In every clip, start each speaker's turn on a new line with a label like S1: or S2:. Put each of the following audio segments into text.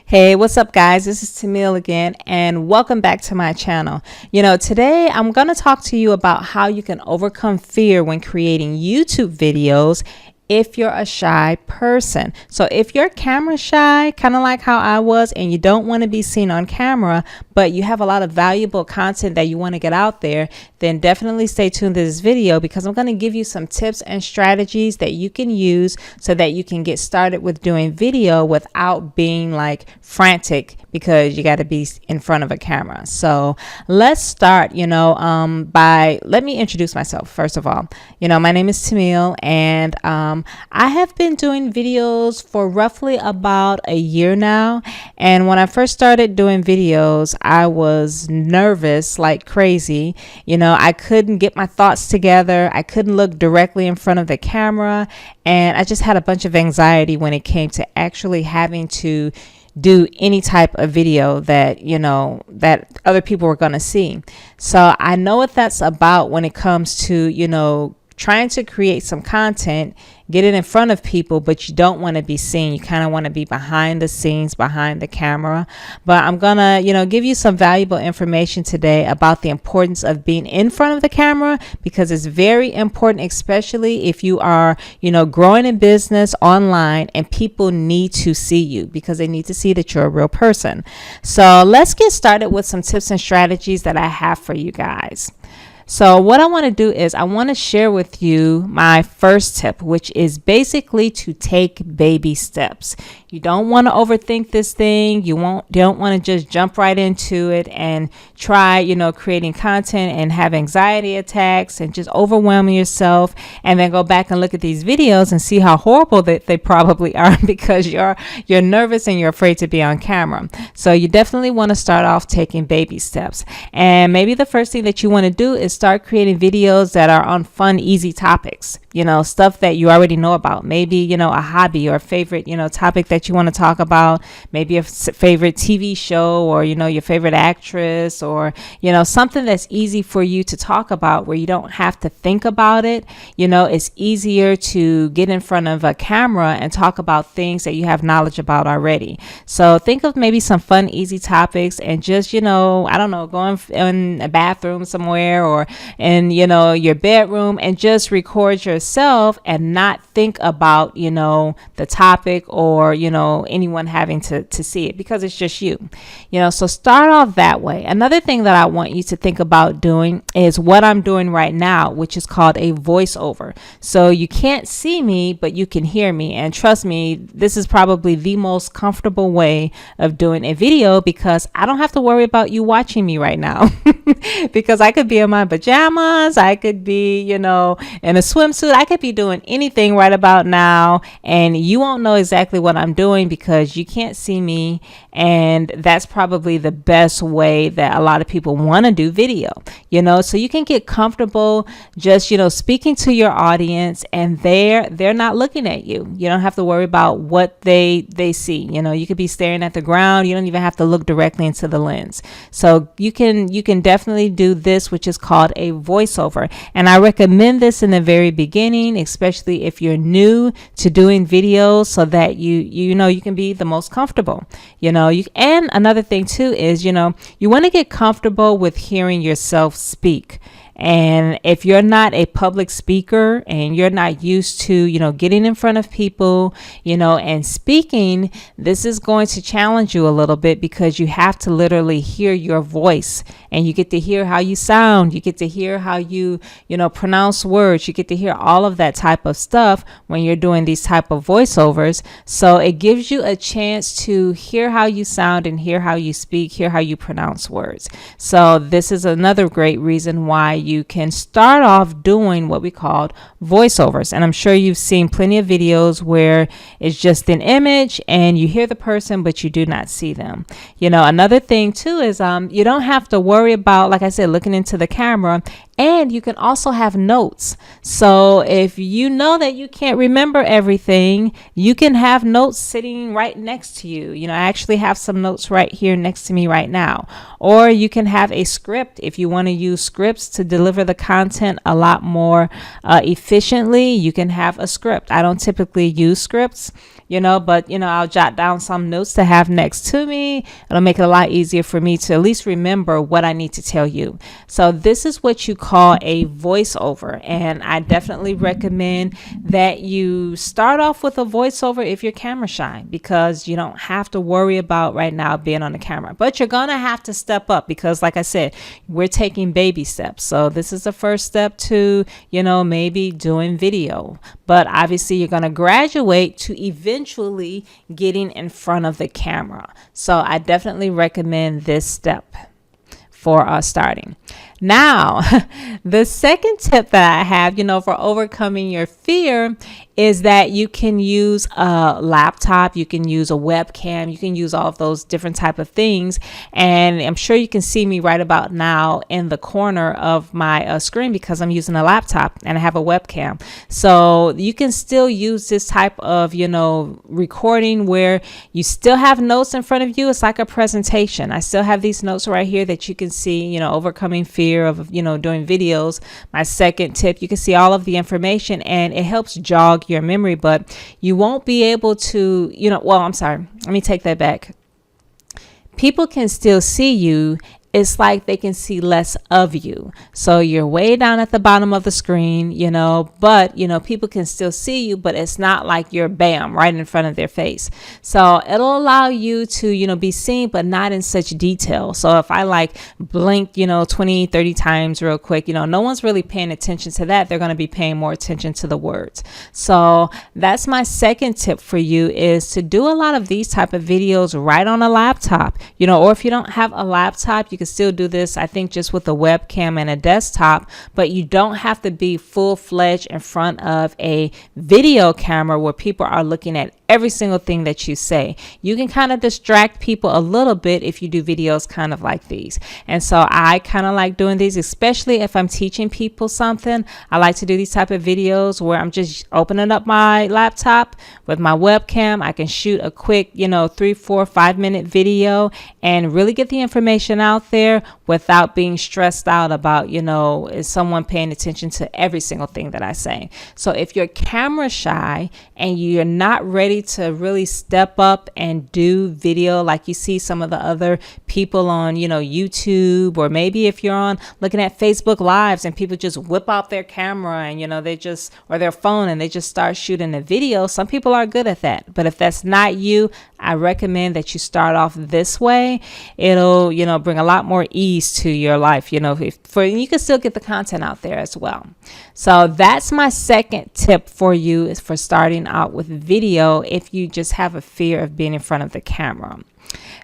S1: Hey, what's up guys? This is Tamil again and welcome back to my channel. Today I'm going to talk to you about how you can overcome fear when creating YouTube videos if you're a shy person. So if you're camera shy, kind of like how I was, and you don't want to be seen on camera, but you have a lot of valuable content that you want to get out there, then definitely stay tuned to this video because I'm going to give you some tips and strategies that you can use so that you can get started with doing video without being like frantic because you got to be in front of a camera. So let's start, let me introduce myself first of all. My name is Tamil and I have been doing videos for roughly about a year now. And when I first started doing videos, I was nervous like crazy. I couldn't get my thoughts together. I couldn't look directly in front of the camera. And I just had a bunch of anxiety when it came to actually having to do any type of video that that other people were going to see. So I know what that's about when it comes to trying to create some content, get it in front of people, but you don't want to be seen. You kind of want to be behind the scenes, behind the camera. But I'm gonna give you some valuable information today about the importance of being in front of the camera, because it's very important, especially if you are growing in business online and people need to see you because they need to see that you're a real person. So let's get started with some tips and strategies that I have for you guys. So what I want to do is I want to share with you my first tip, which is basically to take baby steps. You don't want to overthink this thing. You don't want to just jump right into it and try, creating content and have anxiety attacks and just overwhelming yourself and then go back and look at these videos and see how horrible that they probably are because you're nervous and you're afraid to be on camera. So you definitely want to start off taking baby steps. And maybe the first thing that you want to do is start creating videos that are on fun, easy topics, stuff that you already know about. Maybe, a hobby or a favorite, topic that you want to talk about. Maybe a favorite TV show or, your favorite actress or, something that's easy for you to talk about where you don't have to think about it. It's easier to get in front of a camera and talk about things that you have knowledge about already. So think of maybe some fun, easy topics and just, I don't know, go in a bathroom somewhere or in your bedroom and just record yourself and not think about the topic or anyone having to see it because it's just you. So start off that way. Another thing that I want you to think about doing is what I'm doing right now, which is called a voiceover. So you can't see me, but you can hear me, and trust me, this is probably the most comfortable way of doing a video because I don't have to worry about you watching me right now because I could be in my pajamas, I could be in a swimsuit, I could be doing anything right about now and you won't know exactly what I'm doing because you can't see me. And that's probably the best way that a lot of people want to do video, so you can get comfortable just speaking to your audience and they're not looking at you. You don't have to worry about what they see. You could be staring at the ground. You don't even have to look directly into the lens. So you can definitely do this, which is called a voiceover. And I recommend this in the very beginning, especially if you're new to doing videos, so that you can be the most comfortable. And another thing too is you want to get comfortable with hearing yourself speak. And if you're not a public speaker and you're not used to, getting in front of people, and speaking, this is going to challenge you a little bit because you have to literally hear your voice and you get to hear how you sound. You get to hear how you pronounce words. You get to hear all of that type of stuff when you're doing these type of voiceovers. So it gives you a chance to hear how you sound and hear how you speak, hear how you pronounce words. So this is another great reason why you can start off doing what we call voiceovers. And I'm sure you've seen plenty of videos where it's just an image and you hear the person, but you do not see them. Another thing too is you don't have to worry about, like I said, looking into the camera And you can also have notes. So if you know that you can't remember everything, you can have notes sitting right next to you. You know, I actually have some notes right here next to me right now. Or you can have a script if you want to use scripts to deliver the content a lot more efficiently. You can have a script. I don't typically use scripts, but I'll jot down some notes to have next to me. It'll make it a lot easier for me to at least remember what I need to tell you. So this is what you call a voiceover, and I definitely recommend that you start off with a voiceover if you're camera shy, because you don't have to worry about right now being on the camera, but you're gonna have to step up, because like I said, we're taking baby steps. So this is the first step to maybe doing video, but obviously you're gonna graduate to eventually getting in front of the camera. So I definitely recommend this step for starting. Now, the second tip that I have, for overcoming your fear is that you can use a laptop, you can use a webcam, you can use all of those different type of things. And I'm sure you can see me right about now in the corner of my screen, because I'm using a laptop and I have a webcam. So you can still use this type of, recording where you still have notes in front of you. It's like a presentation. I still have these notes right here that you can see, overcoming fear of, doing videos. My second tip, you can see all of the information and it helps jog your memory, but you won't be able to, I'm sorry, let me take that back. People can still see you. It's like they can see less of you. So you're way down at the bottom of the screen, but, people can still see you, but it's not like you're bam right in front of their face. So it'll allow you to, be seen, but not in such detail. So if I blink, 20, 30 times real quick, no one's really paying attention to that. They're going to be paying more attention to the words. So that's my second tip for you, is to do a lot of these type of videos right on a laptop, or if you don't have a laptop, you can still do this, I think, just with a webcam and a desktop, but you don't have to be full-fledged in front of a video camera where people are looking at every single thing that you say. You can kind of distract people a little bit if you do videos kind of like these. And so I kind of like doing these, especially if I'm teaching people something. I like to do these type of videos where I'm just opening up my laptop with my webcam. I can shoot a quick, 3, 4, 5 minute video and really get the information out there without being stressed out about, is someone paying attention to every single thing that I say. So if you're camera shy and you're not ready to really step up and do video like you see some of the other people on, YouTube, or maybe if you're on looking at Facebook Lives and people just whip out their camera and, or their phone and they just start shooting a video. Some people are good at that. But if that's not you, I recommend that you start off this way. It'll, bring a lot more ease to your life, you can still get the content out there as well. So that's my second tip for you, is for starting out with video if you just have a fear of being in front of the camera.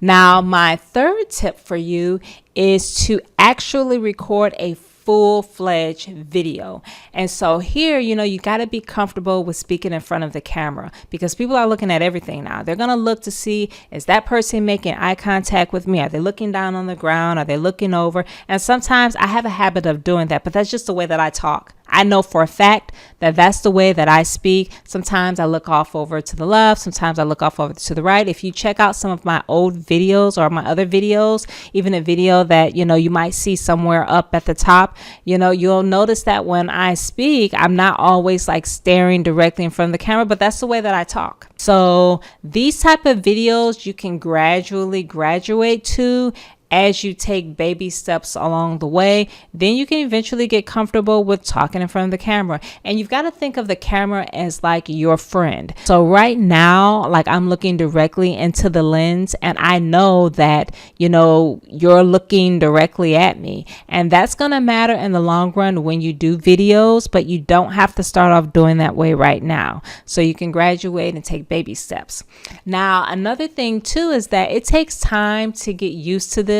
S1: Now, my third tip for you is to actually record a full-fledged video. And so here, you got to be comfortable with speaking in front of the camera, because people are looking at everything now. They're going to look to see, is that person making eye contact with me? Are they looking down on the ground? Are they looking over? And sometimes I have a habit of doing that, but that's just the way that I talk. I know for a fact that that's the way that I speak. Sometimes I look off over to the left. Sometimes I look off over to the right. If you check out some of my old videos or my other videos, even a video that, you might see somewhere up at the top, you'll notice that when I speak, I'm not always staring directly in front of the camera, but that's the way that I talk. So these type of videos you can gradually graduate to as you take baby steps along the way. Then you can eventually get comfortable with talking in front of the camera. And you've got to think of the camera as your friend. So right now, I'm looking directly into the lens, and I know that, you're looking directly at me. And that's going to matter in the long run when you do videos, but you don't have to start off doing that way right now. So you can graduate and take baby steps. Now, another thing too is that it takes time to get used to this.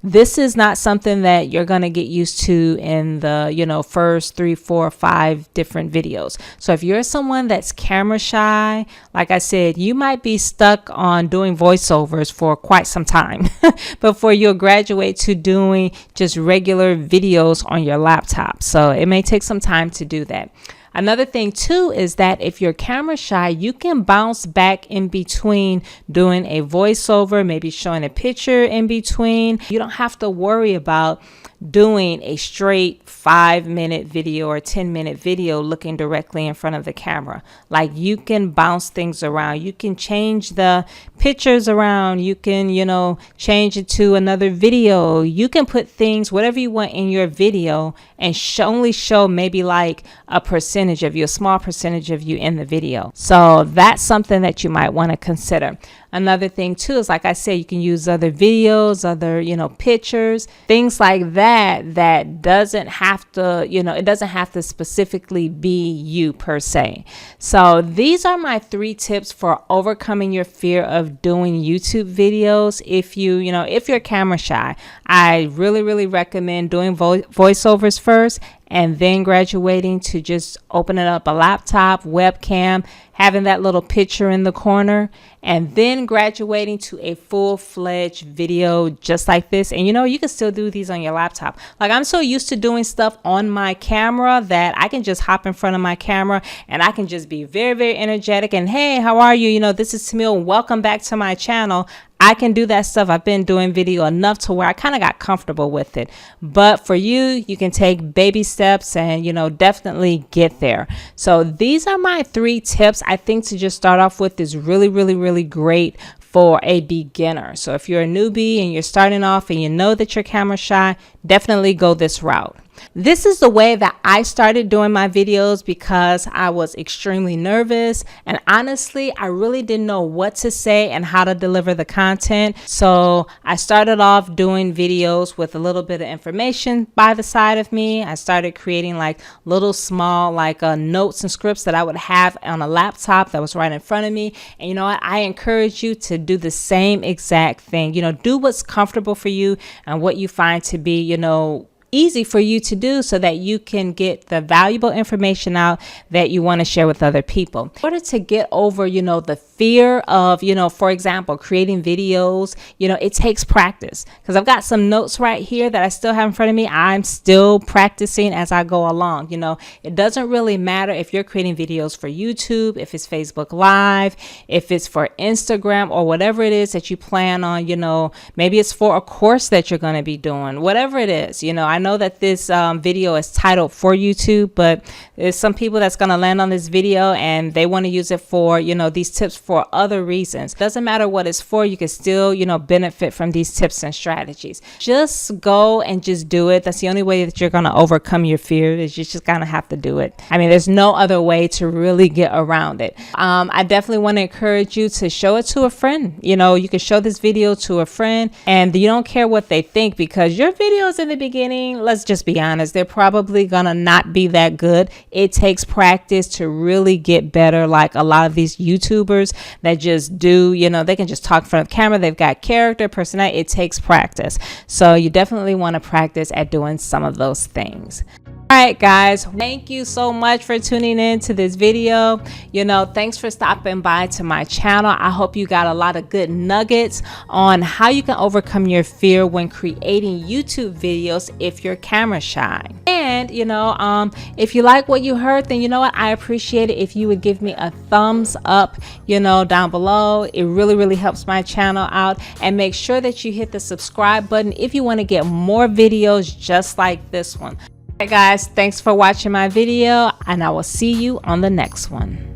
S1: This is not something that you're going to get used to in the, first 3, 4, 5 different videos. So if you're someone that's camera shy, like I said, you might be stuck on doing voiceovers for quite some time before you'll graduate to doing just regular videos on your laptop. So it may take some time to do that. Another thing too is that if you're camera shy, you can bounce back in between doing a voiceover, maybe showing a picture in between. You don't have to worry about doing a straight 5-minute video or 10-minute video looking directly in front of the camera. Like, you can bounce things around. You can change the pictures around. You can, change it to another video. You can put things, whatever you want in your video, and only show maybe like a percentage of you, a small percentage of you in the video. So that's something that you might want to consider. Another thing too is, like I said, you can use other videos, other, pictures, things like that doesn't have to, it doesn't have to specifically be you per se. So these are my 3 tips for overcoming your fear of doing YouTube videos. If if you're camera shy, I really recommend doing voiceovers first, and then graduating to just opening up a laptop, webcam, having that little picture in the corner, and then graduating to a full-fledged video just like this. And you can still do these on your laptop. Like, I'm so used to doing stuff on my camera that I can just hop in front of my camera and I can just be very energetic and, hey, how are you? This is Tamil. Welcome back to my channel. I can do that stuff. I've been doing video enough to where I kind of got comfortable with it. But for you, you can take baby steps and, definitely get there. So these are my 3 tips. I think to just start off with is really great for a beginner. So if you're a newbie and you're starting off and you know that you're camera shy, definitely go this route. This is the way that I started doing my videos because I was extremely nervous, and honestly, I really didn't know what to say and how to deliver the content. So I started off doing videos with a little bit of information by the side of me. I started creating like little small notes and scripts that I would have on a laptop that was right in front of me. And you know what? I encourage you to do the same exact thing. Do what's comfortable for you and what you find to be, easy for you to do so that you can get the valuable information out that you want to share with other people. In order to get over, the fear of, for example, creating videos, it takes practice. Because I've got some notes right here that I still have in front of me. I'm still practicing as I go along. It doesn't really matter if you're creating videos for YouTube, if it's Facebook Live, if it's for Instagram, or whatever it is that you plan on, maybe it's for a course that you're going to be doing, whatever it is. I know that this video is titled for YouTube, but there's some people that's going to land on this video and they want to use it for, these tips for other reasons. Doesn't matter what it's for, you can still, benefit from these tips and strategies. Just go and just do it. That's the only way that you're going to overcome your fear, is you just kind of have to do it. I mean, there's no other way to really get around it. I definitely want to encourage you to show it to a friend. You can show this video to a friend and you don't care what they think, because your videos in the beginning, let's just be honest, they're probably gonna not be that good. It takes practice to really get better. Like a lot of these YouTubers that just do, they can just talk in front of camera. They've got character, personality. It takes practice. So you definitely want to practice at doing some of those things. All right, guys, thank you so much for tuning in to this video. Thanks for stopping by to my channel. I hope you got a lot of good nuggets on how you can overcome your fear when creating YouTube videos if you're camera shy. And, if you like what you heard, then you know what? I appreciate it if you would give me a thumbs up, down below. It really helps my channel out. And make sure that you hit the subscribe button if you want to get more videos just like this one. Alright guys, thanks for watching my video, and I will see you on the next one.